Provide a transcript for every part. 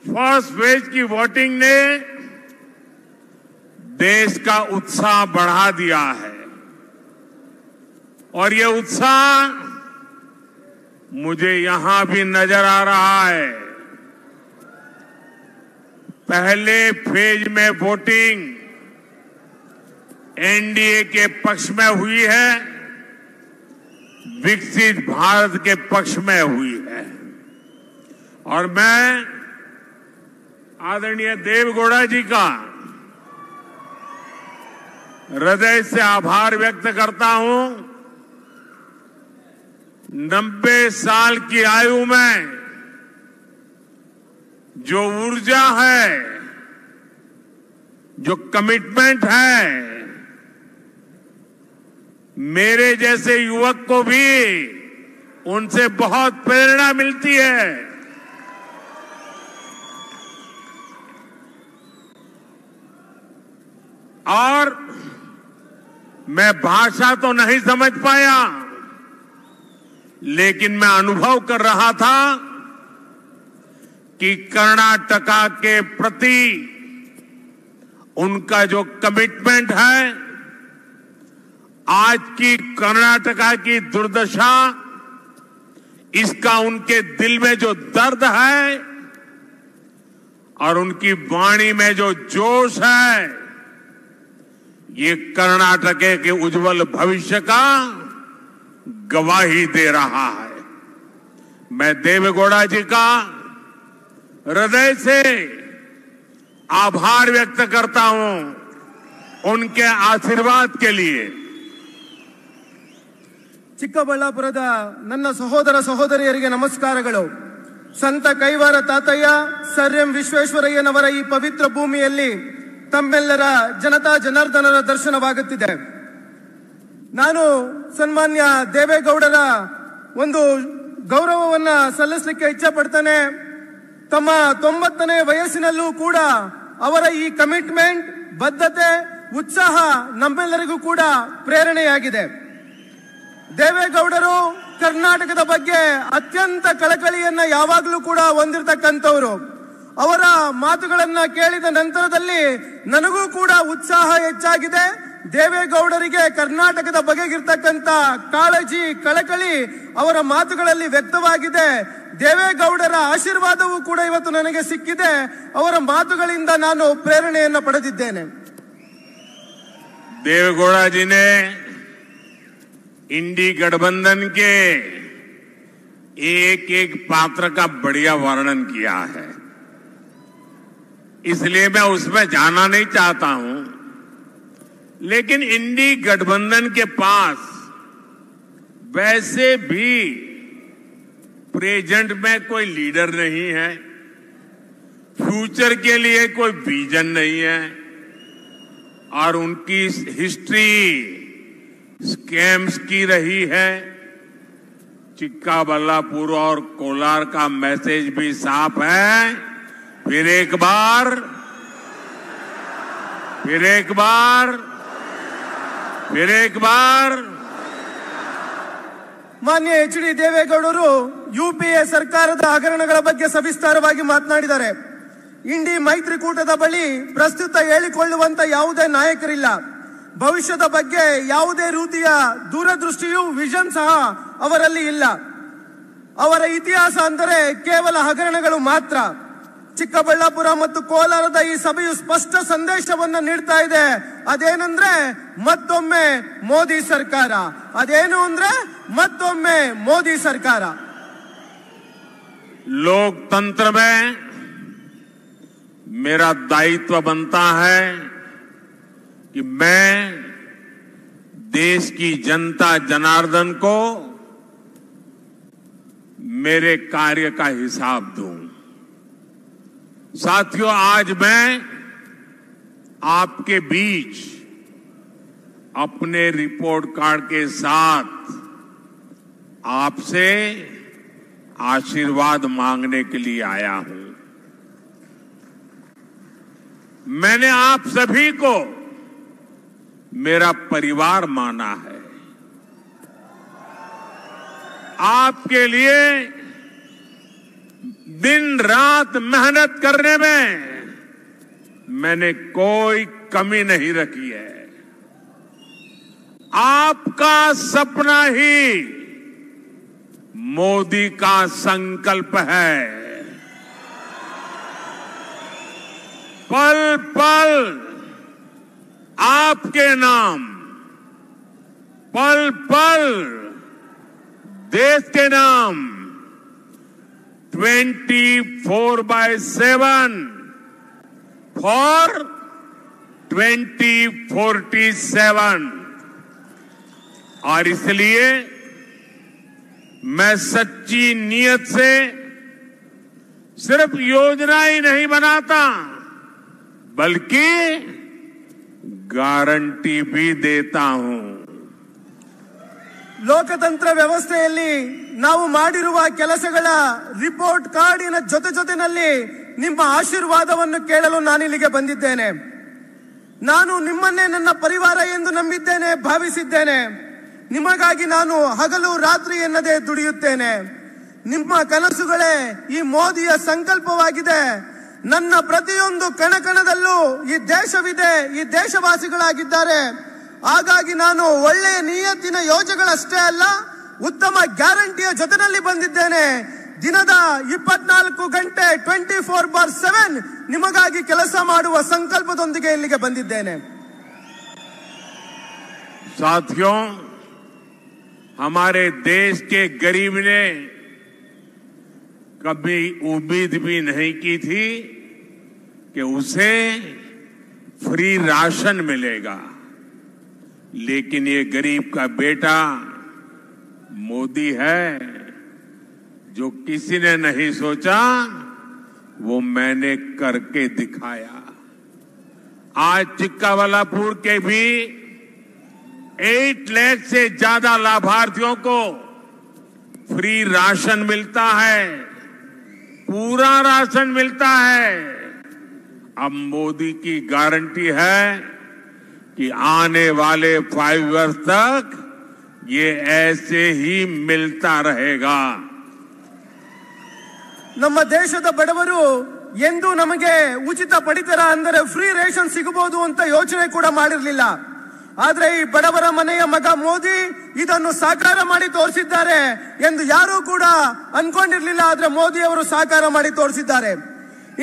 First phase की voting ने देश का उत्साह बढ़ा दिया है और ये उत्साह मुझे यहां भी नजर आ रहा है। पहले फेज में वोटिंग एनडीए के पक्ष में हुई है, विकसित भारत के पक्ष में हुई है और मैं आदरणीय देवेगौड़ा जी का हृदय से आभार व्यक्त करता हूं। 90 साल की आयु में जो ऊर्जा है, जो कमिटमेंट है, मेरे जैसे युवक को भी उनसे बहुत प्रेरणा मिलती है। और मैं भाषा तो नहीं समझ पाया, लेकिन मैं अनुभव कर रहा था कि कर्नाटका के प्रति उनका जो कमिटमेंट है, आज की कर्नाटका की दुर्दशा, इसका उनके दिल में जो दर्द है और उनकी वाणी में जो जोश है, ये कर्नाटक के उज्जवल भविष्य का गवाही दे रहा है। मैं देवेगौड़ा जी का हृदय से आभार व्यक्त करता हूं उनके आशीर्वाद के लिए। ಚಿಕ್ಕಬಳ್ಳಾಪುರದ ನನ್ನ ಸಹೋದರ ಸಹೋದರಿಯರಿಗೆ ನಮಸ್ಕಾರಗಳು। ಸಂತ ಕೈವಾರ ತಾತಯ್ಯ ಸರ್ ಎಂ ವಿಶ್ವೇಶ್ವರಯ್ಯನವರ ಈ ಪವಿತ್ರ ಭೂಮಿಯಲ್ಲಿ ತಮ್ಮೆಲ್ಲರ ಜನತಾ ಜನಾರ್ದನರ ದರ್ಶನವಾಗುತ್ತಿದೆ। ನಾನು ಸನ್ಮಾನ್ಯ ದೇವೇಗೌಡರ ಒಂದು ಗೌರವವನ್ನ ಸಲ್ಲಿಸಲಿಕ್ಕೆ ಇಚ್ಛೆ ಪಡ್ತೇನೆ। ತಮ್ಮ 90ನೇ ವಯಸ್ಸಿನಲ್ಲೂ ಕೂಡ ಅವರ ಈ ಕಮಿಟ್ಮೆಂಟ್, ಬದ್ಧತೆ, ಉತ್ಸಾಹ ನಮ್ಮೆಲ್ಲರಿಗೂ ಕೂಡ ಪ್ರೇರಣೆಯಾಗಿದೆ। ದೇವೇಗೌಡರು ಕರ್ನಾಟಕದ ಬಗ್ಗೆ ಅತ್ಯಂತ ಕಳಕಳಿಯನ್ನ ಯಾವಾಗಲೂ ಕೂಡ ಹೊಂದಿರತಕ್ಕಂಥವರು। ಅವರ ಮಾತುಗಳನ್ನ ಕೇಳಿದ ನಂತರದಲ್ಲಿ ನನಗೂ ಕೂಡ ಉತ್ಸಾಹ ಹೆಚ್ಚಾಗಿದೆ। ದೇವೇಗೌಡರಿಗೆ ಕರ್ನಾಟಕದ ಬಗೆಗಿರ್ತಕ್ಕಂಥ ಕಾಳಜಿ, ಕಳಕಳಿ ಅವರ ಮಾತುಗಳಲ್ಲಿ ವ್ಯಕ್ತವಾಗಿದೆ। ದೇವೇಗೌಡರ ಆಶೀರ್ವಾದವೂ ಕೂಡ ಇವತ್ತು ನನಗೆ ಸಿಕ್ಕಿದೆ। ಅವರ ಮಾತುಗಳಿಂದ ನಾನು ಪ್ರೇರಣೆಯನ್ನು ಪಡೆದಿದ್ದೇನೆ। देवेगौड़ा जी ने इंडी गठबंधन के एक एक पात्र का बढ़िया वर्णन किया है, इसलिए मैं उसमें जाना नहीं चाहता हूं। लेकिन इंडी गठबंधन के पास वैसे भी प्रेजेंट में कोई लीडर नहीं है, फ्यूचर के लिए कोई विजन नहीं है और उनकी हिस्ट्री स्कैम्स की रही है। चिक्काबल्लापुर और कोलार का मैसेज भी साफ है। फिर एक बार ಮಾನ್ಯ ಎಚ್ ಡಿ ದೇವೇಗೌಡರು ಯುಪಿಎ ಸರ್ಕಾರದ ಹಗರಣಗಳ ಬಗ್ಗೆ ಸವಿಸ್ತಾರವಾಗಿ ಮಾತನಾಡಿದ್ದಾರೆ। ಇಂಡಿ ಮೈತ್ರಿಕೂಟದ ಬಳಿ ಪ್ರಸ್ತುತ ಹೇಳಿಕೊಳ್ಳುವಂತ ಯಾವುದೇ ನಾಯಕರಿಲ್ಲ। ಭವಿಷ್ಯದ ಬಗ್ಗೆ ಯಾವುದೇ ರೀತಿಯ ದೂರದೃಷ್ಟಿಯೂ ವಿಷನ್ ಸಹ ಅವರಲ್ಲಿ ಇಲ್ಲ। ಅವರ ಇತಿಹಾಸ ಅಂದರೆ ಕೇವಲ ಹಗರಣಗಳು ಮಾತ್ರ। ಚಿಕ್ಕಬಳ್ಳಾಪುರ ಮತ್ತು ಕೋಲಾರದ ಈ ಸಭೆಯು ಸ್ಪಷ್ಟ ಸಂದೇಶವನ್ನು ನೀಡ್ತಾ ಇದೆ। ಅದೇನಂದ್ರೆ ಮತ್ತೊಮ್ಮೆ ಮೋದಿ ಸರ್ಕಾರ, ಅದೇನು ಅಂದ್ರೆ ಮತ್ತೊಮ್ಮೆ ಮೋದಿ ಸರ್ಕಾರ। लोकतंत्र में मेरा दायित्व बनता है कि मैं देश की जनता जनार्दन को मेरे कार्य का हिसाब दूं। साथियों, आज मैं आपके बीच अपने रिपोर्ट कार्ड के साथ आपसे आशीर्वाद मांगने के लिए आया हूं। मैंने आप सभी को मेरा परिवार माना है। आपके लिए दिन रात मेहनत करने में मैंने कोई कमी नहीं रखी है। आपका सपना ही मोदी का संकल्प है। पल पल आपके नाम, पल पल देश के नाम, 24/7 फॉर 2047। और इसलिए मैं सच्ची नीयत से सिर्फ योजना ही नहीं बनाता, बल्कि गारंटी भी देता हूं। ಲೋಕತಂತ್ರ ವ್ಯವಸ್ಥೆಯಲ್ಲಿ ನಾವು ಮಾಡಿರುವ ಕೆಲಸಗಳ ರಿಪೋರ್ಟ್ ಕಾರ್ಡಿನ ಜೊತೆನಲ್ಲಿ ನಿಮ್ಮ ಆಶೀರ್ವಾದವನ್ನು ಕೇಳಲು ನಾನಿಲ್ಲಿಗೆ ಬಂದಿದ್ದೇನೆ. ನಾನು ನಿಮ್ಮನ್ನೇ ನನ್ನ ಪರಿವಾರ ಎಂದು ನಂಬಿದ್ದೇನೆ, ಭಾವಿಸಿದ್ದೇನೆ. ನಿಮಗಾಗಿ ನಾನು ಹಗಲು ರಾತ್ರಿ ಎನ್ನದೆ ದುಡಿಯುತ್ತೇನೆ. ನಿಮ್ಮ ಕನಸುಗಳೇ ಈ ಮೋದಿಯ ಸಂಕಲ್ಪವಾಗಿದೆ. ನನ್ನ ಪ್ರತಿಯೊಂದು ಕಣಕಣದಲ್ಲೂ ಈ ದೇಶವಿದೆ, ಈ ದೇಶವಾಸಿಗಳಾಗಿದ್ದಾರೆ. ಹಾಗಾಗಿ ನಾನು ಒಳ್ಳೆಯ ನಿಯತ್ತಿನ ಯೋಜನೆಗಳಷ್ಟೇ ಅಲ್ಲ, ಉತ್ತಮ ಗ್ಯಾರಂಟಿಯ ಜೊತೆನಲ್ಲಿ ಬಂದಿದ್ದೇನೆ. ದಿನದ 24 ಗಂಟೆ 24/7 ನಿಮಗಾಗಿ ಕೆಲಸ ಮಾಡುವ ಸಂಕಲ್ಪದೊಂದಿಗೆ ಇಲ್ಲಿಗೆ ಬಂದಿದ್ದೇನೆ. साथियों, हमारे देश के गरीब ने कभी उम्मीद भी नहीं की थी कि उसे फ्री राशन मिलेगा, लेकिन ये गरीब का बेटा मोदी है। जो किसी ने नहीं सोचा वो मैंने करके दिखाया। आज चिक्काबल्लापुर के भी 8 लाख से ज्यादा लाभार्थियों को फ्री राशन मिलता है, पूरा राशन मिलता है। अब मोदी की गारंटी है कि आने वाले 5 वर्ष तक ये ऐसे ही मिलता रहेगा। ನಮ್ಮ ದೇಶದ ಬಡವರು ಎಂದು ನಮಗೆ ಉಚಿತ ಪಡಿತರ ಅಂದರೆ ಫ್ರೀ ರೇಷನ್ ಸಿಗಬಹುದು ಅಂತ ಯೋಚನೆ ಕೂಡ ಮಾಡಿರಲಿಲ್ಲ. ಆದ್ರೆ ಈ ಬಡವರ ಮನೆಯ ಮಗ ಮೋದಿ ಇದನ್ನು ಸಾಕಾರ ಮಾಡಿ ತೋರಿಸಿದ್ದಾರೆ ಎಂದು ಯಾರೂ ಕೂಡ ಅನ್ಕೊಂಡಿರ್ಲಿಲ್ಲ. ಆದ್ರೆ ಮೋದಿ ಅವರು ಸಾಕಾರ ಮಾಡಿ ತೋರಿಸಿದ್ದಾರೆ.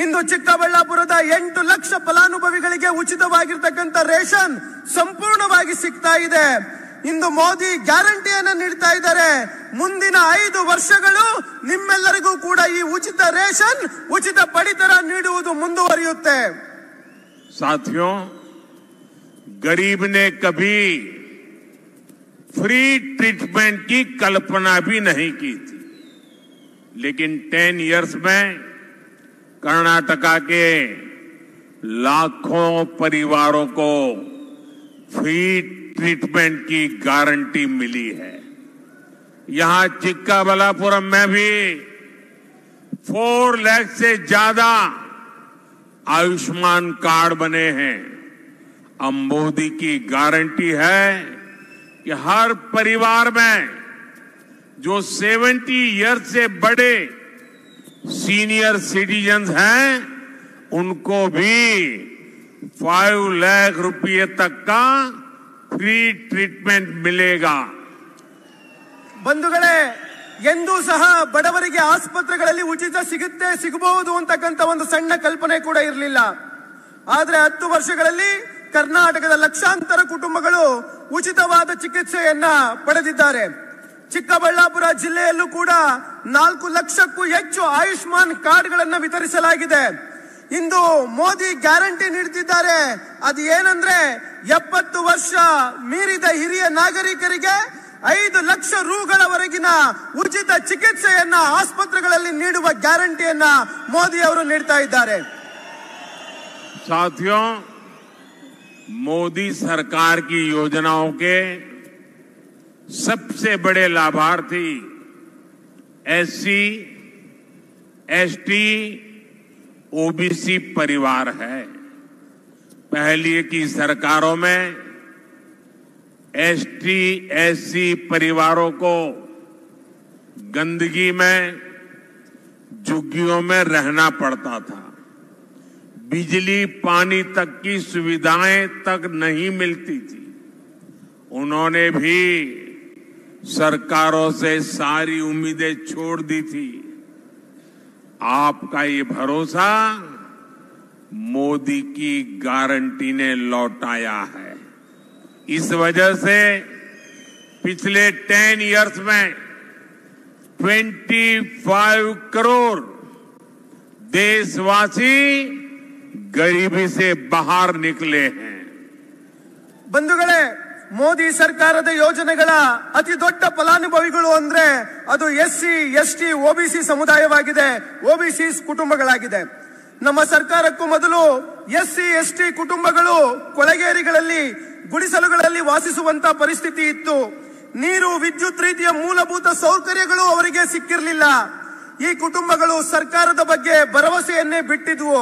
ಇಂದು ಚಿಕ್ಕಬಳ್ಳಾಪುರದ 8 ಲಕ್ಷ ಫಲಾನುಭವಿಗಳಿಗೆ ಉಚಿತವಾಗಿರ್ತಕ್ಕಂಥ ರೇಷನ್ ಸಂಪೂರ್ಣವಾಗಿ ಸಿಗ್ತಾ ಇದೆ. ಇಂದು ಮೋದಿ ಗ್ಯಾರಂಟಿಯನ್ನು ನೀಡ್ತಾ ಇದ್ದಾರೆ. ಮುಂದಿನ 5 ವರ್ಷಗಳು ನಿಮ್ಮೆಲ್ಲರಿಗೂ ಕೂಡ ಈ ಉಚಿತ ರೇಷನ್, ಉಚಿತ ಪಡಿತರ ನೀಡುವುದು ಮುಂದುವರಿಯುತ್ತೆ. साथियों, गरीब ने कभी फ्री ट्रीटमेंट की कल्पना भी नहीं की थी, लेकिन 10 इयर्स में कर्नाटका के लाखों परिवारों को फ्री ट्रीटमेंट की गारंटी मिली है। यहां चिक्काबल्लापुरम में भी 4 लाख से ज्यादा आयुष्मान कार्ड बने हैं। अब मोदी की गारंटी है कि हर परिवार में जो 70 ईयर्स से बड़े सीनियर सिटीजन्स हैं, उनको भी 5 लाख रुपये तक का फ्री ट्रीटमेंट मिलेगा। ಬಂಧುಗಳೇ, ಎಂದೂ ಸಹ ಬಡವರಿಗೆ ಆಸ್ಪತ್ರೆಗಳಲ್ಲಿ ಉಚಿತ ಸಿಗಬಹುದು ಅಂತಕ್ಕಂಥ ಒಂದು ಸಣ್ಣ ಕಲ್ಪನೆ ಕೂಡ ಇರಲಿಲ್ಲ. ಆದ್ರೆ 10 ವರ್ಷಗಳಲ್ಲಿ ಕರ್ನಾಟಕದ ಲಕ್ಷಾಂತರ ಕುಟುಂಬಗಳು ಉಚಿತವಾದ ಚಿಕಿತ್ಸೆಯನ್ನ ಪಡೆದಿದ್ದಾರೆ. ಚಿಕ್ಕಬಳ್ಳಾಪುರ ಜಿಲ್ಲೆಯಲ್ಲೂ ಕೂಡ 4 ಲಕ್ಷಕ್ಕೂ ಹೆಚ್ಚು ಆಯುಷ್ಮಾನ್ ಕಾರ್ಡ್ಗಳನ್ನು ವಿತರಿಸಲಾಗಿದೆ. ಇಂದು ಮೋದಿ ಗ್ಯಾರಂಟಿ ನೀಡುತ್ತಿದ್ದಾರೆ. ಅದು ಏನಂದ್ರೆ 70 ವರ್ಷ ಮೀರಿದ ಹಿರಿಯ ನಾಗರಿಕರಿಗೆ 5 ಲಕ್ಷ ರೂಗಳವರೆಗಿನ ಉಚಿತ ಚಿಕಿತ್ಸೆಯನ್ನ ಆಸ್ಪತ್ರೆಗಳಲ್ಲಿ ನೀಡುವ ಗ್ಯಾರಂಟಿಯನ್ನ ಮೋದಿ ಅವರು ನೀಡ್ತಾ ಇದ್ದಾರೆ. साथियों, मोदी सरकार की योजनाओं के सबसे बड़े लाभार्थी SC, ST, OBC परिवार है। पहले की सरकारों में ST, SC परिवारों को गंदगी में झुग्गियों में रहना पड़ता था। बिजली पानी तक की सुविधाएं तक नहीं मिलती थी। उन्होंने भी सरकारों से सारी उम्मीदें छोड़ दी थी। आपका ये भरोसा मोदी की गारंटी ने लौटाया है। इस वजह से पिछले 10 इयर्स में 25 करोड़ देशवासी गरीबी से बाहर निकले हैं। ಬಂಧುಗಳೇ, ಮೋದಿ ಸರ್ಕಾರದ ಯೋಜನೆಗಳ ಅತಿ ದೊಡ್ಡ ಫಲಾನುಭವಿಗಳು ಅಂದ್ರೆ ಅದು ಎಸ್ಸಿ, ಎಸ್ಟಿ, ಒಬಿಸಿ ಸಮುದಾಯವಾಗಿದೆ, ಒಬಿಸಿ ಕುಟುಂಬಗಳಾಗಿದೆ. ನಮ್ಮ ಸರ್ಕಾರಕ್ಕೂ ಮೊದಲು ಎಸ್ಸಿ, ಎಸ್ಟಿ ಕುಟುಂಬಗಳು ಕೊಳಗೇರಿಗಳಲ್ಲಿ, ಗುಡಿಸಲುಗಳಲ್ಲಿ ವಾಸಿಸುವಂತ ಪರಿಸ್ಥಿತಿ ಇತ್ತು. ನೀರು, ವಿದ್ಯುತ್ ರೀತಿಯ ಮೂಲಭೂತ ಸೌಕರ್ಯಗಳು ಅವರಿಗೆ ಸಿಕ್ಕಿರಲಿಲ್ಲ. ಈ ಕುಟುಂಬಗಳು ಸರ್ಕಾರದ ಬಗ್ಗೆ ಭರವಸೆಯನ್ನೇ ಬಿಟ್ಟಿದ್ವು.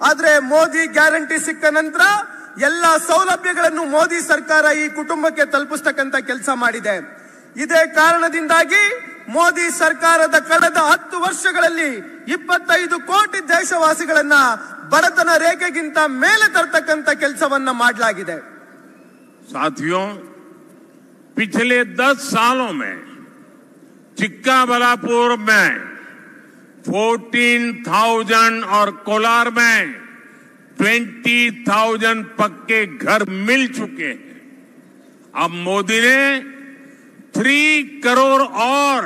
ಆದ್ರೆ ಮೋದಿ ಗ್ಯಾರಂಟಿ ಸಿಕ್ಕ ನಂತರ ಎಲ್ಲ ಸೌಲಭ್ಯಗಳನ್ನು ಮೋದಿ ಸರ್ಕಾರ ಈ ಕುಟುಂಬಕ್ಕೆ ತಲುಪಿಸ್ತಕ್ಕಂತ ಕೆಲಸ ಮಾಡಿದೆ. ಇದೇ ಕಾರಣದಿಂದಾಗಿ ಮೋದಿ ಸರ್ಕಾರದ ಕಳೆದ 10 ವರ್ಷಗಳಲ್ಲಿ 25 ಕೋಟಿ ದೇಶವಾಸಿಗಳನ್ನ ಬಡತನ ರೇಖೆಗಿಂತ ಮೇಲೆ ತರ್ತಕ್ಕಂತ ಕೆಲಸವನ್ನ ಮಾಡಲಾಗಿದೆ. साथियों, पिछले 10 सालों में चिक्काबल्लापुर में 14,000 और कोलार में 20,000 पक्के घर मिल चुके हैं. अब मोदी ने 3 करोड़ और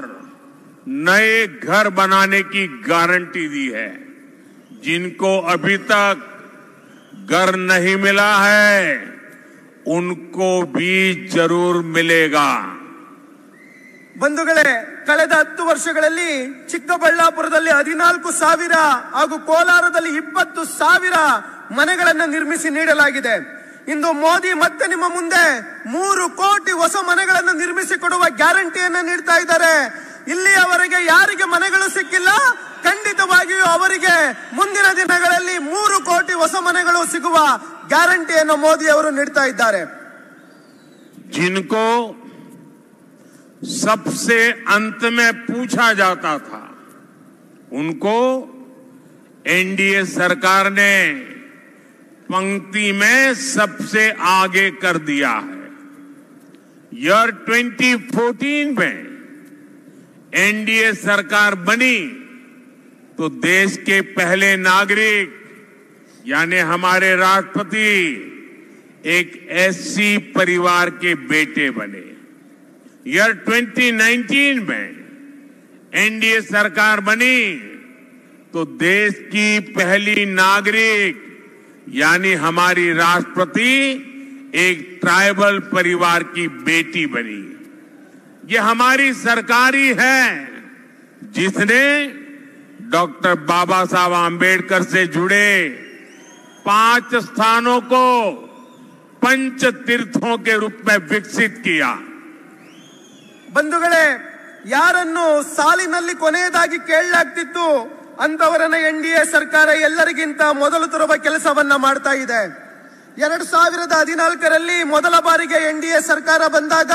नए घर बनाने की गारंटी दी है. जिनको अभी तक घर नहीं मिला है उनको भी जरूर मिलेगा. ಬಂಧುಗಳೇ, ಕಳೆದ 10 ವರ್ಷಗಳಲ್ಲಿ ಚಿಕ್ಕಬಳ್ಳಾಪುರದಲ್ಲಿ 14,000 ಹಾಗೂ ಕೋಲಾರದಲ್ಲಿ 20,000 ಮನೆಗಳನ್ನು ನಿರ್ಮಿಸಿ ನೀಡಲಾಗಿದೆ. ಇಂದು ಮೋದಿ ಮತ್ತೆ ನಿಮ್ಮ ಮುಂದೆ 3 ಕೋಟಿ ಹೊಸ ಮನೆಗಳನ್ನು ನಿರ್ಮಿಸಿ ಕೊಡುವ ಗ್ಯಾರಂಟಿಯನ್ನ ನೀಡ್ತಾ ಇದ್ದಾರೆ. ಇಲ್ಲಿಯವರೆಗೆ ಯಾರಿಗೆ ಮನೆಗಳು ಸಿಕ್ಕಿಲ್ಲ, ಖಂಡಿತವಾಗಿಯೂ ಅವರಿಗೆ ಮುಂದಿನ ದಿನಗಳಲ್ಲಿ 3 ಕೋಟಿ ಹೊಸ ಮನೆಗಳು ಸಿಗುವ ಗ್ಯಾರಂಟಿಯನ್ನು ಮೋದಿ ಅವರು ನೀಡ್ತಾ ಇದ್ದಾರೆ. जिनको सबसे अंत में पूछा जाता था उनको एनडीए सरकार ने पंक्ति में सबसे आगे कर दिया है. ईयर 2014 में एनडीए सरकार बनी तो देश के पहले नागरिक यानी हमारे राष्ट्रपति एक एससी परिवार के बेटे बने. ईयर 2019 में एनडीए सरकार बनी तो देश की पहली नागरिक यानी हमारी राष्ट्रपति एक ट्राइबल परिवार की बेटी बनी. ये हमारी सरकार ही है जिसने डॉक्टर बाबा साहब आंबेडकर से जुड़े 5 स्थानों को पंच तीर्थों के रूप में विकसित किया. ಬಂಧುಗಳೇ, ಯಾರನ್ನು ಸಾಲಿನಲ್ಲಿ ಕೊನೆಯದಾಗಿ ಕೇಳಲಾಗ್ತಿತ್ತು ಅಂತವರನ್ನ ಎನ್ಡಿಎ ಸರ್ಕಾರ ಎಲ್ಲರಿಗಿಂತ ಮೊದಲು ತರುವ ಕೆಲಸವನ್ನ ಮಾಡ್ತಾ ಇದೆ. 2014ರಲ್ಲಿ ಮೊದಲ ಬಾರಿಗೆ ಎನ್ಡಿಎ ಸರ್ಕಾರ ಬಂದಾಗ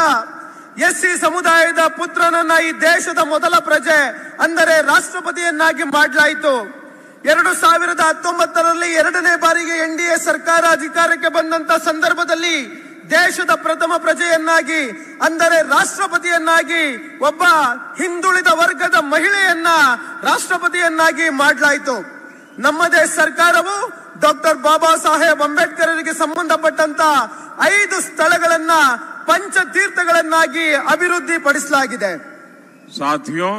ಎಸ್ಸಿ ಸಮುದಾಯದ ಪುತ್ರನನ್ನ ಈ ದೇಶದ ಮೊದಲ ಪ್ರಜೆ ಅಂದರೆ ರಾಷ್ಟ್ರಪತಿಯನ್ನಾಗಿ ಮಾಡಲಾಯಿತು. 2019ರಲ್ಲಿ 2ನೇ ಬಾರಿಗೆ ಎನ್ಡಿಎ ಸರ್ಕಾರ ಅಧಿಕಾರಕ್ಕೆ ಬಂದಂತ ಸಂದರ್ಭದಲ್ಲಿ ದೇಶದ ಪ್ರಥಮ ಪ್ರಜೆಯನ್ನಾಗಿ ಅಂದರೆ ರಾಷ್ಟ್ರಪತಿಯನ್ನಾಗಿ ಒಬ್ಬ ಹಿಂದುಳಿದ ವರ್ಗದ ಮಹಿಳೆಯನ್ನ ರಾಷ್ಟ್ರಪತಿಯನ್ನಾಗಿ ಮಾಡಲಾಯಿತು. ನಮ್ಮದೇ ಸರ್ಕಾರವು ಡಾಕ್ಟರ್ ಬಾಬಾ ಸಾಹೇಬ್ ಅಂಬೇಡ್ಕರ್ ಅವರಿಗೆ ಸಂಬಂಧಪಟ್ಟಂತ 5 ಸ್ಥಳಗಳನ್ನ पंचतीर्थಗಳನ್ನಾಗಿ ಅಭಿವೃದ್ಧಿ ಪಡಿಸಲಾಗಿದೆ. साथियों,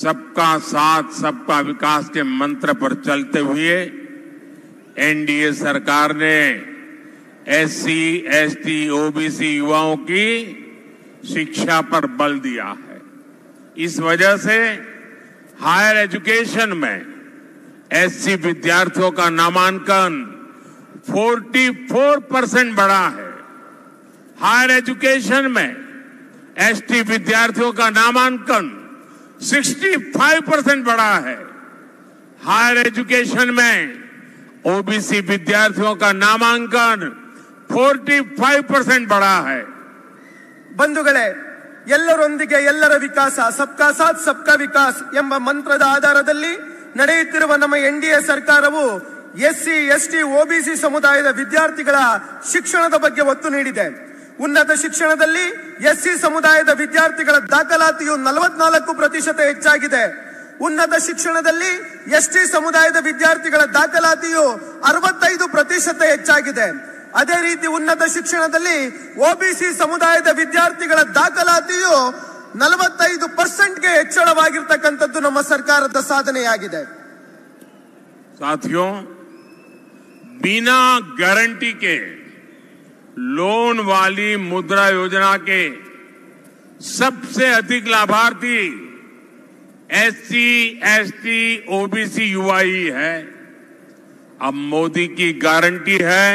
सबका साथ सबका विकास के मंत्र पर चलते हुए एनडीए सरकार ने एससी, एसटी, ओबीसी युवाओं की शिक्षा पर बल दिया है. इस वजह से हायर एजुकेशन में एससी विद्यार्थियों का नामांकन 44% बढ़ा है. हायर एजुकेशन में एसटी विद्यार्थियों का नामांकन 65% बढ़ा है. हायर एजुकेशन में ओबीसी विद्यार्थियों का नामांकन 45% बढ़ा है. ಬಂಧುಗಳೇ, ಎಲ್ಲರೊಂದಿಗೆ ಎಲ್ಲರ ವಿಕಾಸ, ಸಬ್ಕಾ ಸಾಥ್ ಸಬ್ಕಾ ವಿಕಾಸ್ ಎಂಬ ಮಂತ್ರದ ಆಧಾರದಲ್ಲಿ ನಡೆಯುತ್ತಿರುವ ನಮ್ಮ ಎನ್ಡಿಎ ಸರ್ಕಾರವು ಎಸ್ಸಿ, ಎಸ್ಟಿ, ಒಬಿಸಿ ಸಮುದಾಯದ ವಿದ್ಯಾರ್ಥಿಗಳ ಶಿಕ್ಷಣದ ಬಗ್ಗೆ ಒತ್ತು ನೀಡಿದೆ. ಉನ್ನತ ಶಿಕ್ಷಣದಲ್ಲಿ ಎಸ್ಸಿ ಸಮುದಾಯದ ವಿದ್ಯಾರ್ಥಿಗಳ ದಾಖಲಾತಿಯು 44% ಹೆಚ್ಚಾಗಿದೆ. ಉನ್ನತ ಶಿಕ್ಷಣದಲ್ಲಿ ಎಸ್ಟಿ ಸಮುದಾಯದ ವಿದ್ಯಾರ್ಥಿಗಳ ದಾಖಲಾತಿಯು 65% ಹೆಚ್ಚಾಗಿದೆ. ಅದೇ ರೀತಿ ಉನ್ನತ ಶಿಕ್ಷಣದಲ್ಲಿ ಒಬಿಸಿ ಸಮುದಾಯದ ವಿದ್ಯಾರ್ಥಿಗಳ ದಾಖಲಾತಿಯು 45%ಗೆ ಹೆಚ್ಚಳವಾಗಿರ್ತಕ್ಕಂಥದ್ದು ನಮ್ಮ ಸರ್ಕಾರದ ಸಾಧನೆಯಾಗಿದೆ. साथियों, बिना गारंटी के लोन वाली मुद्रा योजना के सबसे अधिक लाभार्थी एससी, एसटी, ओबीसी, युवा ही है. अब मोदी की गारंटी है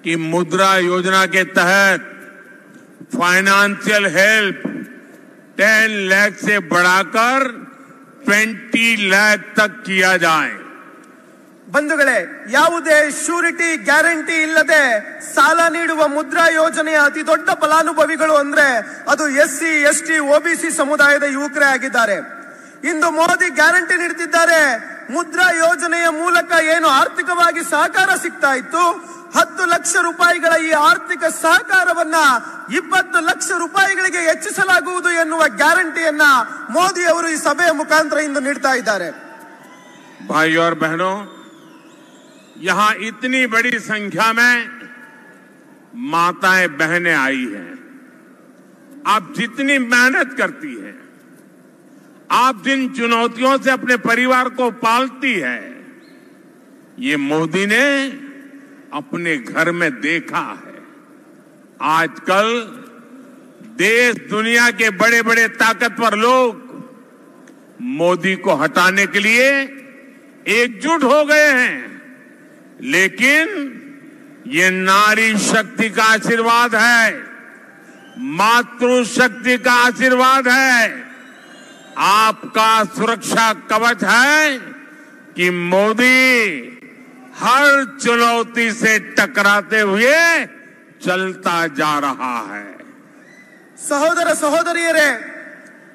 कि मुद्रा योजना के तहत फाइनेंशियल हेल्प 10 लाख से बढ़ाकर 20 लाख तक किया जाए. ಬಂಧುಗಳೇ, ಯಾವುದೇ ಶ್ಯೂರಿಟಿ ಗ್ಯಾರಂಟಿ ಇಲ್ಲದೆ ಸಾಲ ನೀಡುವ ಮುದ್ರಾ ಯೋಜನೆಯ ಅತಿ ದೊಡ್ಡ ಫಲಾನುಭವಿಗಳು ಅಂದ್ರೆ ಅದು ಎಸ್ಸಿ, ಎಸ್ಟಿ, ಒಬಿಸಿ ಸಮುದಾಯದ ಯುವಕರೇ ಆಗಿದ್ದಾರೆ. ಇಂದು ಮೋದಿ ಗ್ಯಾರಂಟಿ ನೀಡುತ್ತಿದ್ದಾರೆ. ಮುದ್ರಾ ಯೋಜನೆಯ ಮೂಲಕ ಏನು ಆರ್ಥಿಕವಾಗಿ ಸಹಕಾರ ಸಿಗ್ತಾ ಇತ್ತು, 10 ಲಕ್ಷ ರೂಪಾಯಿಗಳ ಈ ಆರ್ಥಿಕ ಸಹಕಾರವನ್ನ 20 ಲಕ್ಷ ರೂಪಾಯಿಗಳಿಗೆ ಹೆಚ್ಚಿಸಲಾಗುವುದು ಎನ್ನುವ ಗ್ಯಾರಂಟಿಯನ್ನ ಮೋದಿ ಅವರು ಈ ಸಭೆಯ ಮುಖಾಂತರ ಇಂದು ನೀಡ್ತಾ ಇದ್ದಾರೆ. भाइयों और बहनों, यहां इतनी बड़ी संख्या में माताएं बहनें आई हैं. आप जितनी मेहनत करती हैं, आप जिन चुनौतियों से अपने परिवार को पालती है, ये मोदी ने अपने घर में देखा है. आजकल देश दुनिया के बड़े बड़े ताकतवर लोग मोदी को हटाने के लिए एकजुट हो गए हैं, लेकिन ये नारी शक्ति का आशीर्वाद है, मातृशक्ति का आशीर्वाद है, आपका सुरक्षा कवच है कि मोदी हर चुनौती से टकराते हुए चलता जा रहा है. ಸಹೋದರ ಸಹೋದರಿಯರೇ,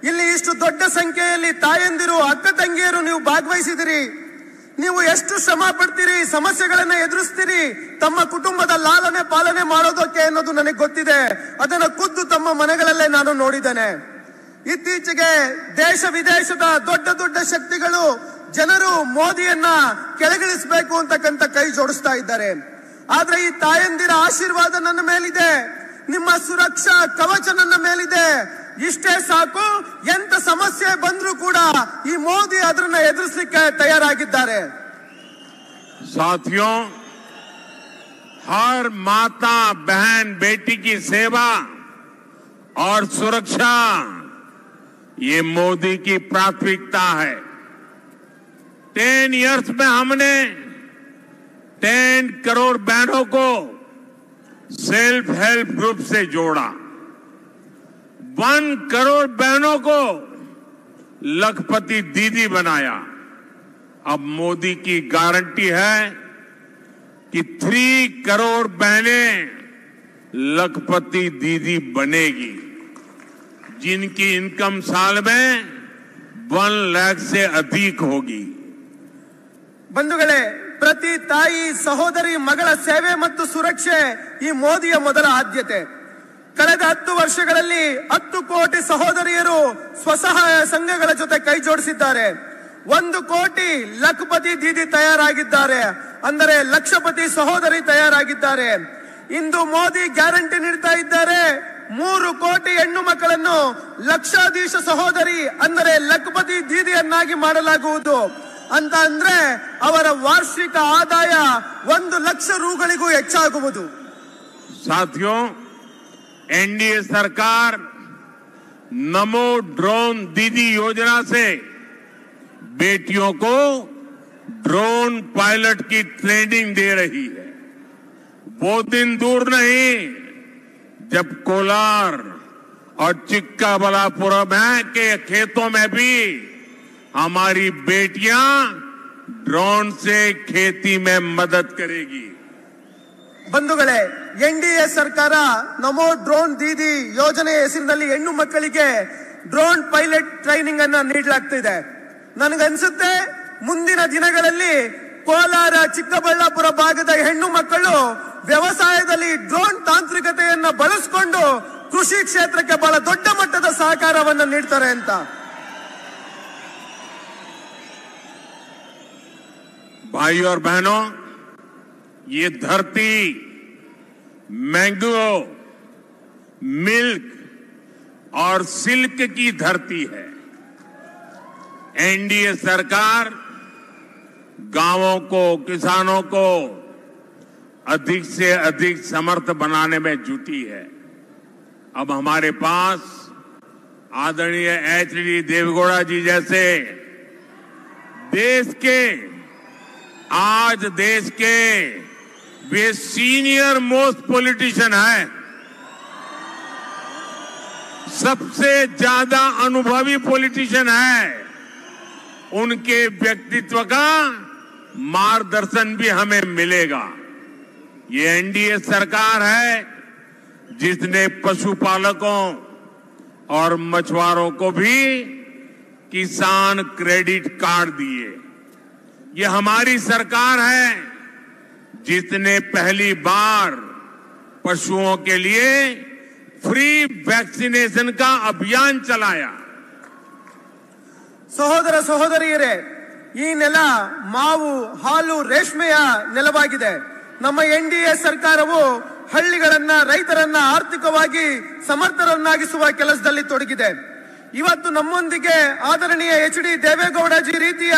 ಇಲ್ಲಿ ಇಷ್ಟು ದೊಡ್ಡ ಸಂಖ್ಯೆಯಲ್ಲಿ ತಾಯಂದಿರು, ಅಕ್ಕ ತಂಗಿಯರು ನೀವು ಭಾಗವಹಿಸಿದಿರಿ. ನೀವು ಎಷ್ಟು ಶ್ರಮ ಪಡ್ತೀರಿ, ಸಮಸ್ಯೆಗಳನ್ನ ಎದುರಿಸ್ತೀರಿ ತಮ್ಮ ಕುಟುಂಬದ ಲಾಲನೆ ಪಾಲನೆ ಮಾಡೋದಕ್ಕೆ ಅನ್ನೋದು ನನಗೆ ಗೊತ್ತಿದೆ. ಅದನ್ನ ಖುದ್ದು ತಮ್ಮ ಮನೆಗಳಲ್ಲೇ ನಾನು ನೋಡಿದ್ದೇನೆ. ಇತ್ತೀಚೆಗೆ ದೇಶ ವಿದೇಶದ ದೊಡ್ಡ ದೊಡ್ಡ ಶಕ್ತಿಗಳು ಜನರು ಮೋದಿಯನ್ನ ಕೆಳಗಿಳಿಸಬೇಕು ಅಂತಕ್ಕಂಥ ಕೈ ಜೋಡಿಸ್ತಾ ಇದ್ದಾರೆ. ಆದ್ರೆ ಈ ತಾಯಂದಿರ ಆಶೀರ್ವಾದ ನನ್ನ ಮೇಲಿದೆ, ನಿಮ್ಮ ಸುರಕ್ಷಾ ಕವಚ ನನ್ನ ಮೇಲಿದೆ. ಇಷ್ಟೇ ಸಾಕು, ಎಂತ ಸಮಸ್ಯೆ ಬಂದ್ರೂ ಕೂಡ ಈ ಮೋದಿ ಅದನ್ನ ಎದುರಿಸಲಿಕ್ಕೆ ತಯಾರಾಗಿದ್ದಾರೆ. साथियों, हर माता बहन बेटी की सेवा और सुरक्षा ये मोदी की प्राथमिकता है. 10 इयर्स में हमने 10 करोड़ बहनों को सेल्फ हेल्प ग्रुप से जोड़ा. 1 करोड़ बहनों को लखपति दीदी बनाया. अब मोदी की गारंटी है कि 3 करोड़ बहनें लखपति दीदी बनेगी, जिनकी इनकम साल में 1 लाख से अधिक होगी. ಬಂಧುಗಳೇ, ಪ್ರತಿ ತಾಯಿ, ಸಹೋದರಿ, ಮಗಳ ಸೇವೆ ಮತ್ತು ಸುರಕ್ಷೆ ಈ ಮೋದಿಯ ಮೊದಲ ಆದ್ಯತೆ. ಕಳೆದ 10 ವರ್ಷಗಳಲ್ಲಿ 10 ಕೋಟಿ ಸಹೋದರಿಯರು ಸ್ವಸಹಾಯ ಸಂಘಗಳ ಜೊತೆ ಕೈ ಜೋಡಿಸಿದ್ದಾರೆ. 1 ಕೋಟಿ ಲಖಪತಿ ದೀದಿ ತಯಾರಾಗಿದ್ದಾರೆ, ಅಂದರೆ ಲಕ್ಷಪತಿ ಸಹೋದರಿ ತಯಾರಾಗಿದ್ದಾರೆ. ಇಂದು ಮೋದಿ ಗ್ಯಾರಂಟಿ ನೀಡ್ತಾ ಇದ್ದಾರೆ. 3 ಕೋಟಿ ಹೆಣ್ಣು ಮಕ್ಕಳನ್ನು ಲಕ್ಷಾಧೀಶ ಸಹೋದರಿ ಅಂದರೆ ಲಖಪತಿ ದೀದಿಯನ್ನಾಗಿ ಮಾಡಲಾಗುವುದು ಅಂತ. ಅಂದ್ರೆ ಅವರ ವಾರ್ಷಿಕ ಆದಾಯ 1 ಲಕ್ಷ ರೂಗಳಿಗೂ ಹೆಚ್ಚಾಗುವುದು. साथियों, एनडीए सरकार नमो ड्रोन दीदी योजना से बेटियों को ड्रोन पायलट की ट्रेनिंग दे रही है. वो दिन दूर नहीं जब कोलार और चिक्काबलापुरम के खेतों में भी हमारी बेटियां ड्रोन से खेती में मदद करेगी. ಬಂಧುಗಳೇ, ಎನ್ಡಿಎ ಸರ್ಕಾರ ನಮೋ ಡ್ರೋನ್ ದೀದಿ ಯೋಜನೆ ಹೆಸರಿನಲ್ಲಿ ಹೆಣ್ಣು ಮಕ್ಕಳಿಗೆ ಡ್ರೋನ್ ಪೈಲಟ್ ಟ್ರೈನಿಂಗ್ ಅನ್ನ ನೀಡಲಾಗ್ತಿದೆ. ನನಗನ್ಸುತ್ತೆ ಮುಂದಿನ ದಿನಗಳಲ್ಲಿ ಕೋಲಾರ, ಚಿಕ್ಕಬಳ್ಳಾಪುರ ಭಾಗದ ಹೆಣ್ಣು ಮಕ್ಕಳು ವ್ಯವಸಾಯದಲ್ಲಿ ಡ್ರೋನ್ ತಾಂತ್ರಿಕತೆಯನ್ನ ಬಳಸಿಕೊಂಡು ಕೃಷಿ ಕ್ಷೇತ್ರಕ್ಕೆ ಬಹಳ ದೊಡ್ಡ ಮಟ್ಟದ ಸಹಕಾರವನ್ನು ನೀಡ್ತಾರೆ ಅಂತ. भाई और बहनों, ये धरती मैंगो, मिल्क और सिल्क की धरती है। एनडीए सरकार गांवों को, किसानों को अधिक से अधिक समर्थ बनाने में जुटी है। अब हमारे पास आदरणीय एचडी देवेगौड़ा जी जैसे आज देश के वे सीनियर मोस्ट पॉलिटिशियन हैं, सबसे ज्यादा अनुभवी पॉलिटिशियन हैं। उनके व्यक्तित्व का मार्गदर्शन भी हमें मिलेगा। ये एनडीए सरकार है जिसने पशुपालकों और मछुआरों को भी किसान क्रेडिट कार्ड दिए। ये हमारी सरकार है जिसने पहली बार पशुओं के लिए फ्री वैक्सीनेशन का अभियान चलाया। ಸಹೋದರ ಸಹೋದರಿಯರೇ, ಈ ನೆಲ ಮಾವು, ಹಾಲು, ರೇಷ್ಮೆಯ ನೆಲವಾಗಿದೆ. ನಮ್ಮ ಎನ್ಡಿಎ ಸರ್ಕಾರವು ಹಳ್ಳಿಗಳನ್ನ, ರೈತರನ್ನ ಆರ್ಥಿಕವಾಗಿ ಸಮರ್ಥರನ್ನಾಗಿಸುವ ಕೆಲಸದಲ್ಲಿ ತೊಡಗಿದೆ. ಇವತ್ತು ನಮ್ಮೊಂದಿಗೆ ಆದರಣೀಯ ಎಚ್ಡಿ ದೇವೇಗೌಡಜಿ ರೀತಿಯ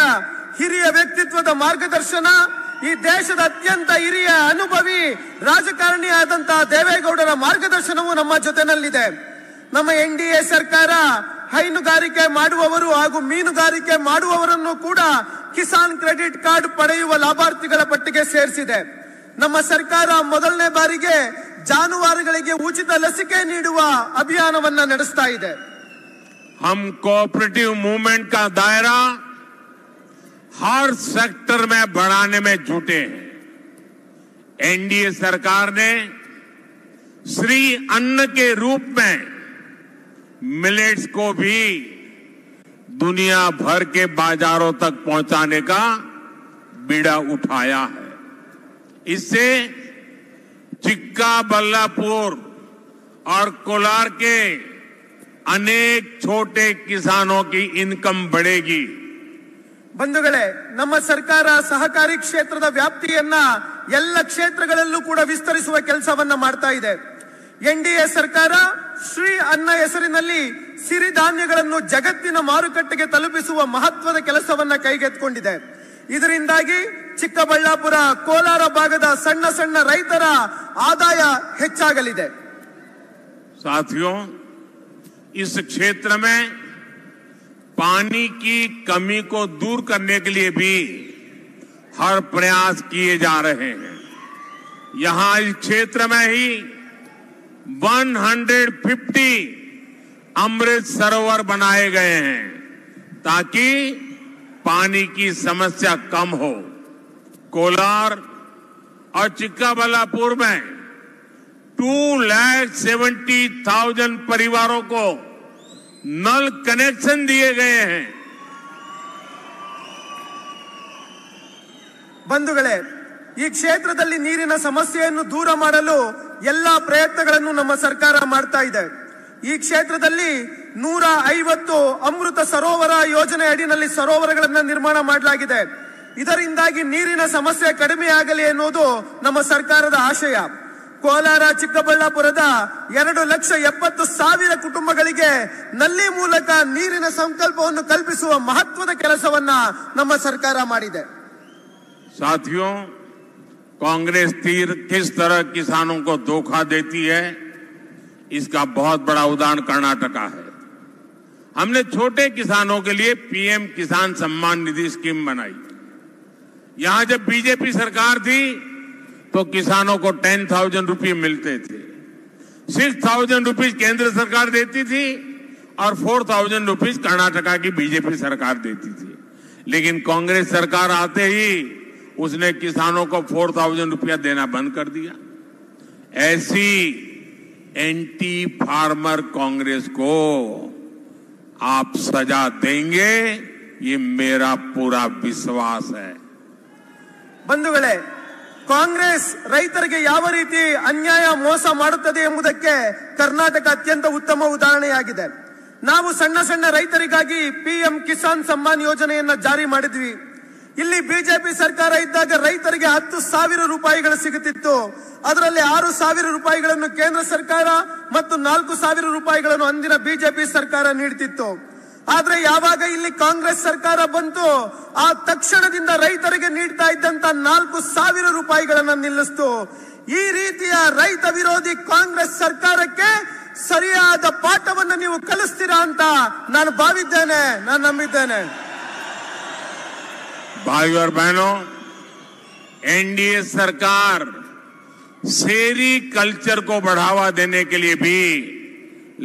ಹಿರಿಯ ವ್ಯಕ್ತಿತ್ವದ ಮಾರ್ಗದರ್ಶನ, ಈ ದೇಶದ ಅತ್ಯಂತ ಹಿರಿಯ ಅನುಭವಿ ರಾಜಕಾರಣಿಯಾದಂತಹ ದೇವೇಗೌಡರ ಮಾರ್ಗದರ್ಶನವು ನಮ್ಮ ಜೊತೆನಲ್ಲಿದೆ. ನಮ್ಮ ಎನ್ಡಿಎ ಸರ್ಕಾರ ಹೈನುಗಾರಿಕೆ ಮಾಡುವವರು ಹಾಗೂ ಮೀನುಗಾರಿಕೆ ಮಾಡುವವರನ್ನು ಕೂಡ ಕಿಸಾನ್ ಕ್ರೆಡಿಟ್ ಕಾರ್ಡ್ ಪಡೆಯುವ ಲಾಭಾರ್ಥಿಗಳ ಪಟ್ಟಿಗೆ ಸೇರಿಸಿದೆ. ನಮ್ಮ ಸರ್ಕಾರ ಮೊದಲನೇ ಬಾರಿಗೆ ಜಾನುವಾರುಗಳಿಗೆ ಉಚಿತ ಲಸಿಕೆ ನೀಡುವ ಅಭಿಯಾನವನ್ನ ನಡೆಸ್ತಾ ಇದೆ. हम कोऑपरेटिव मूवमेंट का दायरा हर सेक्टर में बढ़ाने में जुटे हैं। एनडीए सरकार ने श्री अन्न के रूप में मिलेट्स को भी दुनिया भर के बाजारों तक पहुंचाने का बीड़ा उठाया है। इससे चिक्काबल्लापुर और कोलार के अनेक छोटे किसानों की इनकम बढ़ेगी। ಬಂಧುಗಳೇ, ನಮ್ಮ ಸರ್ಕಾರ ಸಹಕಾರಿ ಕ್ಷೇತ್ರದ ವ್ಯಾಪ್ತಿಯನ್ನ ಎಲ್ಲ ಕ್ಷೇತ್ರಗಳಲ್ಲೂ ಕೂಡ ವಿಸ್ತರಿಸುವ ಕೆಲಸವನ್ನ ಮಾಡ್ತಾ ಇದೆ. ಎನ್ಡಿಎ ಸರ್ಕಾರ ಶ್ರೀ ಅನ್ನ ಹೆಸರಿನಲ್ಲಿ ಸಿರಿಧಾನ್ಯಗಳನ್ನು ಜಗತ್ತಿನ ಮಾರುಕಟ್ಟೆಗೆ ತಲುಪಿಸುವ ಮಹತ್ವದ ಕೆಲಸವನ್ನ ಕೈಗೆತ್ತಿಕೊಂಡಿದೆ. ಇದರಿಂದಾಗಿ ಚಿಕ್ಕಬಳ್ಳಾಪುರ, ಕೋಲಾರ ಭಾಗದ ಸಣ್ಣ ಸಣ್ಣ ರೈತರ ಆದಾಯ ಹೆಚ್ಚಾಗಲಿದೆ. साथियों, इस क्षेत्र में पानी की कमी को दूर करने के लिए भी हर प्रयास किए जा रहे हैं। यहां इस क्षेत्र में ही 150 अमृत सरोवर बनाए गए हैं ताकि पानी की समस्या कम हो। कोलार और चिक्काबल्लापुर में 2,70,000 परिवारों को नल कनेक्शन दिए गए हैं। ಬಂಧುಗಳೇ, ಈ ಕ್ಷೇತ್ರದಲ್ಲಿ ನೀರಿನ ಸಮಸ್ಯೆಯನ್ನು ದೂರ ಮಾಡಲು ಎಲ್ಲಾ ಪ್ರಯತ್ನಗಳನ್ನು ನಮ್ಮ ಸರ್ಕಾರ ಮಾಡ್ತಾ ಇದೆ. ಈ ಕ್ಷೇತ್ರದಲ್ಲಿ 150 ಅಮೃತ ಸರೋವರ ಯೋಜನೆ ಅಡಿನಲ್ಲಿ ಸರೋವರಗಳನ್ನು ನಿರ್ಮಾಣ ಮಾಡಲಾಗಿದೆ. ಇದರಿಂದಾಗಿ ನೀರಿನ ಸಮಸ್ಯೆ ಕಡಿಮೆಯಾಗಲಿ ಎನ್ನುವುದು ನಮ್ಮ ಸರ್ಕಾರದ ಆಶಯ. ಕೋಲಾರ, ಚಿಕ್ಕಬಳ್ಳಾಪುರದ 2,70,000 ಕುಟುಂಬಗಳಿಗೆ ನಲ್ಲಿ ಮೂಲಕ ನೀರಿನ ಸಂಕಲ್ಪವನ್ನು ಕಲ್ಪಿಸುವ ಮಹತ್ವದ ಕೆಲಸವನ್ನ ನಮ್ಮ ಸರ್ಕಾರ ಮಾಡಿದೆ. साथियों, कांग्रेस किस तरह किसानों को धोखा देती है, इसका बहुत बड़ा उदाहरण कर्नाटका है। हमने छोटे किसानों के लिए पीएम किसान सम्मान निधि स्कीम बनाई। यहां जब बीजेपी सरकार थी तो किसानों को 10,000 रुपये मिलते थे। 6,000 रुपीज केंद्र सरकार देती थी और 4,000 रुपीज कर्नाटका की बीजेपी सरकार देती थी। लेकिन कांग्रेस सरकार आते ही उसने किसानों को 4,000 रुपया देना बंद कर दिया। ऐसी एंटी फार्मर कांग्रेस को आप सजा देंगे, ये मेरा पूरा विश्वास है। ಬಂಧುಗಳೇ, ಕಾಂಗ್ರೆಸ್ ರೈತರಿಗೆ ಯಾವ ರೀತಿ ಅನ್ಯಾಯ ಮೋಸ ಮಾಡುತ್ತದೆ ಎಂಬುದಕ್ಕೆ ಕರ್ನಾಟಕ ಅತ್ಯಂತ ಉತ್ತಮ ಉದಾಹರಣೆಯಾಗಿದೆ. ನಾವು ಸಣ್ಣ ಸಣ್ಣ ರೈತರಿಗಾಗಿ ಪಿಎಂ ಕಿಸಾನ್ ಸಮ್ಮಾನ್ ಯೋಜನೆಯನ್ನ ಜಾರಿ ಮಾಡಿದ್ವಿ. ಇಲ್ಲಿ ಬಿಜೆಪಿ ಸರ್ಕಾರ ಇದ್ದಾಗ ರೈತರಿಗೆ 10,000 ರೂಪಾಯಿಗಳು ಸಿಗುತ್ತಿತ್ತು. ಅದರಲ್ಲಿ 6,000 ರೂಪಾಯಿಗಳನ್ನು ಕೇಂದ್ರ ಸರ್ಕಾರ ಮತ್ತು 4,000 ರೂಪಾಯಿಗಳನ್ನು ಅಂದಿನ ಬಿಜೆಪಿ ಸರ್ಕಾರ ನೀಡುತ್ತಿತ್ತು. ಆದ್ರೆ ಯಾವಾಗ ಇಲ್ಲಿ ಕಾಂಗ್ರೆಸ್ ಸರ್ಕಾರ ಬಂತು, ಆ ತಕ್ಷಣದಿಂದ ರೈತರಿಗೆ ನೀಡ್ತಾ ಇದ್ದಂತ 4,000 ರೂಪಾಯಿಗಳನ್ನ ನಿಲ್ಲಿಸ್ತು. ಈ ರೀತಿಯ ರೈತ ವಿರೋಧಿ ಕಾಂಗ್ರೆಸ್ ಸರ್ಕಾರಕ್ಕೆ ಸರಿಯಾದ ಪಾಠವನ್ನು ನೀವು ಕಲಿಸ್ತೀರಾ ಅಂತ ನಾನು ಭಾವಿದ್ದೇನೆ, ನಾನು ನಂಬಿದ್ದೇನೆ. भाइयों और बहनों, एनडीए सरकार सेरी कल्चर को बढ़ावा देने के लिए भी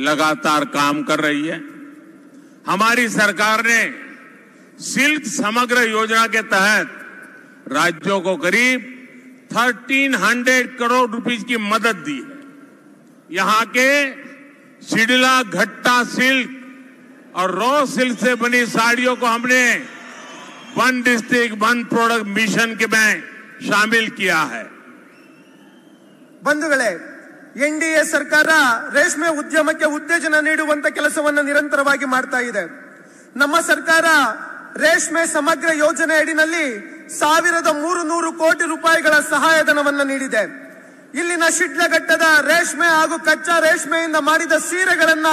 लगातार काम कर रही है। हमारी सरकार ने सिल्क समग्र योजना के तहत राज्यों को करीब 1300 करोड़ रुपीस की मदद दी है। यहां के सिडला घट्टा सिल्क और रॉ सिल्क से बनी साड़ियों को हमने one district one product mission के में शामिल किया है। ಬಂಧುಗಳೇ, ಎನ್ಡಿಎ ಸರ್ಕಾರ ರೇಷ್ಮೆ ಉದ್ಯಮಕ್ಕೆ ಉತ್ತೇಜನ ನೀಡುವಂತ ಕೆಲಸವನ್ನು ನಿರಂತರವಾಗಿ ಮಾಡ್ತಾ ಇದೆ. ನಮ್ಮ ಸರ್ಕಾರ ರೇಷ್ಮೆ ಸಮಗ್ರ ಯೋಜನೆ ಅಡಿನಲ್ಲಿ 1,300 ಕೋಟಿ ರೂಪಾಯಿಗಳ ಸಹಾಯಧನವನ್ನು ನೀಡಿದೆ. ಇಲ್ಲಿನ ಶಿಡ್ಲಘಟ್ಟದ ರೇಷ್ಮೆ ಹಾಗೂ ಕಚ್ಚಾ ರೇಷ್ಮೆಯಿಂದ ಮಾಡಿದ ಸೀರೆಗಳನ್ನ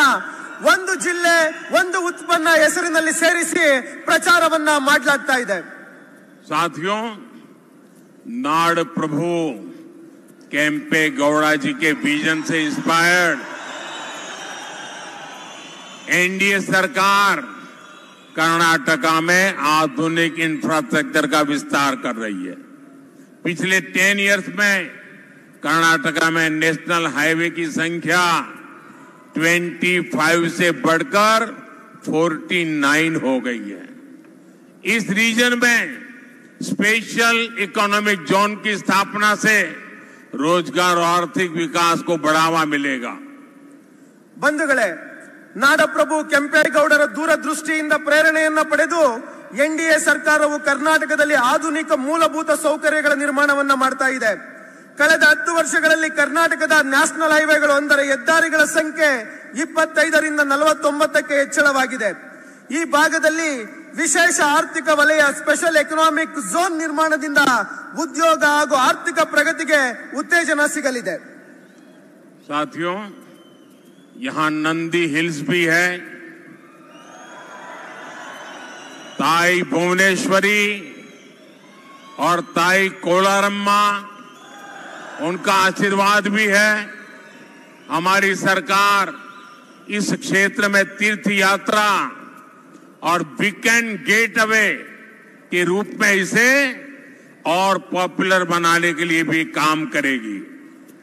ಒಂದು ಜಿಲ್ಲೆ ಒಂದು ಉತ್ಪನ್ನ ಹೆಸರಿನಲ್ಲಿ ಸೇರಿಸಿ ಪ್ರಚಾರವನ್ನ ಮಾಡಲಾಗ್ತಾ ಇದೆ. साथियों, नाड़ प्रभु केम्पे गौड़ा जी के विजन से इंस्पायर्ड एनडीए सरकार कर्नाटका में आधुनिक इंफ्रास्ट्रक्चर का विस्तार कर रही है। पिछले 10 इयर्स में कर्नाटका में नेशनल हाईवे की संख्या 25 से बढ़कर 49 हो गई है। इस रीजन में स्पेशल इकोनॉमिक जोन की स्थापना से रोजगार और आर्थिक विकास को बढ़ावा मिलेगा। ಬಂಧುಗಳೇ, ನಾಡಪ್ರಭು ಕೆಂಪೇಗೌಡರ ದೂರದೃಷ್ಟಿಯಿಂದ ಪ್ರೇರಣೆಯನ್ನ ಪಡೆದು ಎನ್ಡಿಎ ಸರ್ಕಾರವು ಕರ್ನಾಟಕದಲ್ಲಿ ಆಧುನಿಕ ಮೂಲಭೂತ ಸೌಕರ್ಯಗಳ ನಿರ್ಮಾಣವನ್ನ ಮಾಡ್ತಾ ಇದೆ. ಕಳೆದ 10 ವರ್ಷಗಳಲ್ಲಿ ಕರ್ನಾಟಕದ ನ್ಯಾಷನಲ್ ಹೈವೇಗಳು ಅಂದರೆ ಹೆದ್ದಾರಿಗಳ ಸಂಖ್ಯೆ 25ರಿಂದ 49ಕ್ಕೆ ಹೆಚ್ಚಳವಾಗಿದೆ. ಈ ಭಾಗದಲ್ಲಿ ವಿಶೇಷ ಆರ್ಥಿಕ ವಲಯ ಸ್ಪೆಷಲ್ ಎಕನಾಮಿಕ್ ಝೋನ್ ನಿರ್ಮಾಣದಿಂದ ಉದ್ಯೋಗ ಹಾಗೂ ಆರ್ಥಿಕ ಪ್ರಗತಿಗೆ ಉತ್ತೇಜನ ಸಿಗಲಿದೆ. साथियों, यहां नंदी हिल्स भी है, ताई भुवनेश्वरी और ताई कोलारम्मा, उनका आशीर्वाद भी है। हमारी सरकार इस क्षेत्र में तीर्थ यात्रा और वीकेंड गेटवे के रूप में इसे और पॉपुलर बनाने के लिए भी काम करेगी।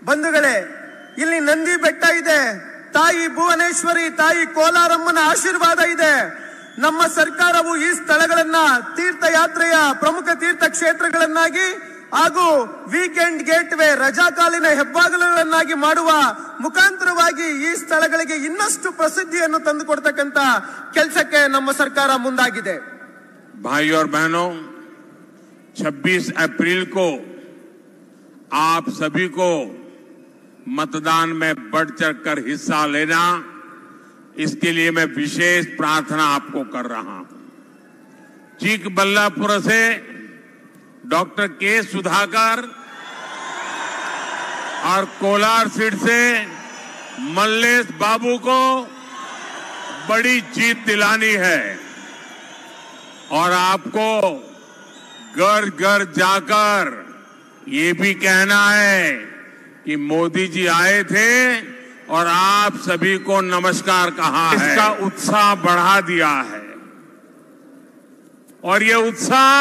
ಬಂಧುಗಳೇ, ಇಲ್ಲಿ ನಂದಿ ಬೆಟ್ಟ ಇದೆ, ತಾಯಿ ಭುವನೇಶ್ವರಿ, ತಾಯಿ ಕೋಲಾರಮ್ಮನ ಆಶೀರ್ವಾದ ಇದೆ. ನಮ್ಮ ಸರ್ಕಾರವು ಈ ಸ್ಥಳಗಳನ್ನ ತೀರ್ಥಯಾತ್ರೆಯ ಪ್ರಮುಖ ತೀರ್ಥ ಕ್ಷೇತ್ರಗಳನ್ನಾಗಿ ಹಾಗೂ ವೀಕೆಂಡ್ ಗೇಟ್ವೇ ರಜಾಕಾಲಿನ ಹೆಬ್ಬಾಗಿಲುಗಳನ್ನಾಗಿ ಮಾಡುವ ಮುಖಾಂತರವಾಗಿ ಈ ಸ್ಥಳಗಳಿಗೆ ಇನ್ನಷ್ಟು ಪ್ರಸಿದ್ಧಿಯನ್ನು ತಂದುಕೊಡ್ತಕ್ಕಂತ ಕೆಲಸಕ್ಕೆ ನಮ್ಮ ಸರ್ಕಾರ ಮುಂದಾಗಿದೆ. भाइयों और बहनों, 26 अप्रैल को आप सभी को मतदान में बढ़ चढ़कर हिस्सा लेना, इसके लिए मैं विशेष प्रार्थना आपको कर रहा हूं। चिकबल्लापुर से डॉक्टर के सुधाकर और कोलार सीट से मल्लेश बाबू को बड़ी जीत दिलानी है और आपको घर घर जाकर ये भी कहना है कि मोदी जी आए थे और आप सभी को नमस्कार कहा है। इसका उत्साह बढ़ा दिया है और ये उत्साह